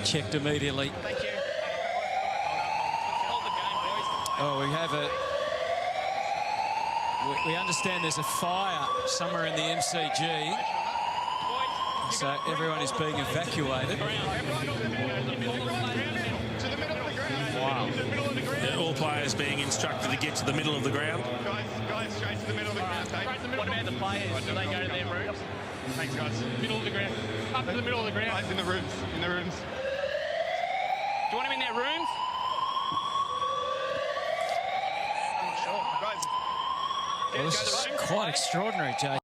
checked immediately. Thank you. Oh, we have a... We understand there's a fire somewhere in the MCG. So everyone is being evacuated. Wow. All players being instructed to get to the middle of the ground. Guys, straight to the middle of the ground. What about the players? Do they go to their rooms? Thanks, guys. Middle of the ground. Up to the middle of the ground. Guys, in the rooms. In the rooms. Do you want them in their rooms? Well, this is quite extraordinary, JJ.